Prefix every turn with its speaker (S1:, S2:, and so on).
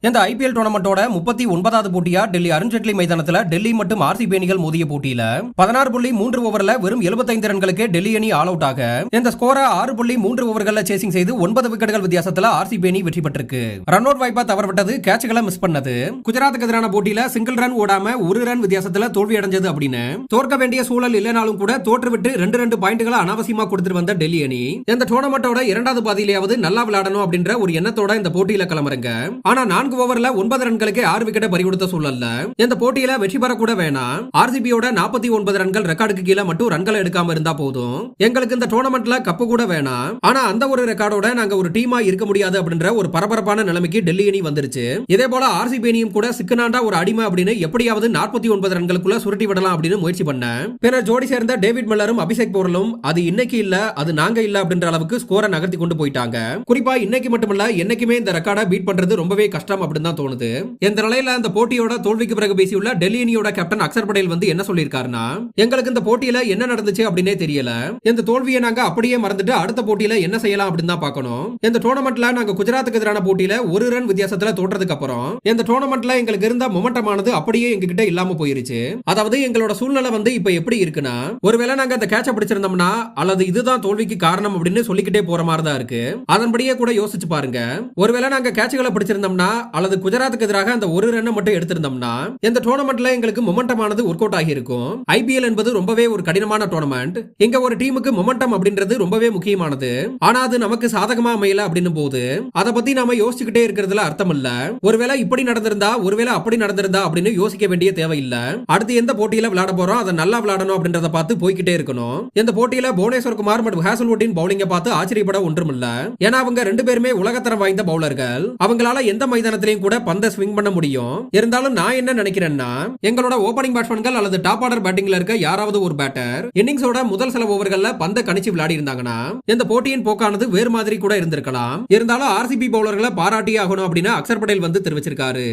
S1: இந்த ஐபிஎல் டோர்னமெண்டோட 39வது போட்டியா டெல்லி அருண்ஜேட்லி மைதானத்துல டெல்லி மற்றும் ஆர்சிபி அணிகள் மோதிய போட்டியில 16.3 ஓவர்ல வெறும் 75 ரன்களுக்கு டெல்லி அணி ஆல் அவுட் ஆக இந்த ஸ்கோரை 6.3 ஓவர்கள்ல சேசிங் செய்து 9 விக்கெட்டுகள் வித்தியாசத்துல ஆர்சிபி அணி வெற்றி பெற்றிருக்கு. ரன் அவுட் வாய்ப்பா தவறவிட்டது, கேட்சுகளை மிஸ் பண்ணது. குஜராத்துக்கு எதிரான போட்டியில சிங்கிள் ரன் ஓடாம ஒரு ரன் வித்தியாசத்துல தோல்வி அடைஞ்சது அப்படின்னு தோற்க வேண்டிய சூழல் இல்லனாலும் கூட தோற்றுவிட்டு 2 பாயிண்ட்களை அனாவசியமா கொடுத்துட்டு வந்த டெல்லி அணி இந்த டோர்னமெண்டோட இரண்டாவது பாதியிலேயாவது நல்லா விளையாடணும் அப்படின்ற ஒரு எண்ணத்தோட இந்த போட்டியில கிளம்புறாங்க. ஆனா 4 ஓவர்ல 9 ரன்களுக்கு 6 விக்கெட்டை பறிகொடுத்த சூழல்ல இந்த போட்டியில வெற்றி பெற கூட வேணாம், ஆர்சிபியோட 49 ரன்கள் ரெக்கார்டுக்கு கீழே மட்டும் ரன்களை எடுக்காம இருந்தா போதும், எங்களுக்கு இந்த டோர்னமெண்ட்ல கப்பு கூட வேணாம், ஆனா அந்த ஒரு ரெக்கார்டோட நாங்க ஒரு டீமா இருக்க முடியாது அப்படின்ற ஒரு பரபரப்பான நிலைமைக்கு டெல்லி அணி வந்துருச்சு. இதே போல ஆர்சிபி அணியும் கூட சிக்கனாண்டா ஒரு அடிமை அப்படின்னு எப்படியாவது 49 ரன்களுக்குள்ள சுருட்டி விடலாம் அப்படின்னு முயற்சி பண்ண பின்னர் ஜோடி சேர்ந்த டேவிட் மில்லரும் அபிஷேக் போரலும் அது இன்னைக்கு இல்ல அது நாங்க இல்ல அப்படின்ற அளவுக்கு ஸ்கோரை நகர்த்தி கொண்டு போயிட்டாங்க. குறிப்பா இன்னைக்கு மட்டுமல்ல என்னைக்குமே இந்த ரெக்கார்டை பீட் பண்றது ரொம்பவே கஷ்டம் அப்படின்னு தான் தோணுது. இந்த நிலையில அந்த போட்டியோட தோல்விக்கு பிறகு பேசியுள்ள டெல்லி அணியோட கேப்டன் அக்சர் படேல் வந்து என்ன சொல்லியிருக்காருன்னா, எங்களுக்கு இந்த போட்டியில என்ன நடந்துச்சு அப்படின்னே தெரியல, இந்த தோல்வியை நாங்க அப்படியே மறந்துட்டு அடுத்த போட்டியில என்ன செய்யலாம் அப்படின்னு தான் பார்க்கணும். இந்த டோர்னமெண்ட்ல நாங்க குஜராத்துக்கு எதிரான போட்டியில ஒரு ரன் வித்தியாசத்துல தோற்றதுக்கு அப்புறம் இந்த டோர்னமெண்ட்ல எங்களுக்கு இருந்த மொமெண்டமானது அப்படியே எங்ககிட்ட இல்லாம போயிருச்சு. அதாவது எங்களோட சூழ்நிலை வந்து இப்ப எப்படி இருக்குன்னா, ஒருவேளை நாங்க அந்த கேட்ச பிடிச்சிருந்தோம்னா அல்லது இதுதான் தோல்விக்கு காரணம் அப்படின்னு சொல்லிக்கிட்டே போற மாதிரி தான் இருக்கு. அதன்படியே கூட யோசிச்சு பாருங்க, ஒருவேளை நாங்க கேட்சுகளை பிடிச்சிருந்தோம்னா அல்லது குஜராத்துக்கு எதிராக அந்த ஒரு ரன் மட்டும் எடுத்திருந்தோம்னா இந்த டோர்னமெண்ட்ல எங்களுக்கு மொமெண்டமானது ஒர்க் அவுட் ஆகி இருக்கும். ஐபிஎல் என்பது ரொம்பவே ஒரு கடினமான டோர்னமெண்ட். இங்க ஒரு டீமுக்கு மொமெண்டம் அப்படின்றது ரொம்பவே முக்கியமானது. ஆனா அது நமக்கு சாதகமா அமையல அப்படின்னும் போது அதை பத்தி நாம யோசிச்சுக்கிட்டே இருக்கிறதுல அர்த்தம் இல்ல. ஒருவேளை இப்படி நடந்திருந்தா ஒருவேளை அப்படி நடந்திருந்தா அப்படின்னு யோசிக்க வேண்டிய தேவையில்லை. அடுத்து எந்த போட்டியில விளையாட போறோம் அதை நல்லா விளையாடணும் அப்படின்றத பார்த்து போய்கிட்டே இருக்கணும். இந்த போட்டியில புவனேஸ்வர் குமார் மற்றும் ஹேசல்வுட்டின் பவுலிங்கை பார்த்து ஆச்சரியப்பட ஒன்றும் இல்ல. ஏன்னா அவங்க 2 பேருமே உலகத்தரம் வாய்ந்த பவுலர்கள். அவங்களால எந்த மைதானத்திலையும் கூட பந்தை ஸ்விங் பண்ண முடியும். இருந்தாலும் நான் என்ன நினைக்கிறேன்னா, எங்களோட ஓபனிங் பேட்ஸ்மேன்கள் அல்லது டாப் ஆர்டர் பேட்டிங்ல இருக்க யாராவது ஒரு பேட்டர் இன்னிங்ஸோட முதல் சில ஓவர்கள்ல பந்தை கணிச்சு விளையாடி இருந்தாங்கன்னா இந்த போட்டியின் போக்கானது வேறு மாதிரி கூட இருந்திருக்கலாம். இருந்தாலும் ஆர்சிபி பவுலர்களை பாராட்டி ஆகணும் அப்படின்னு அக்சர் படேல் வந்து தெரிவிச்சிருக்காரு.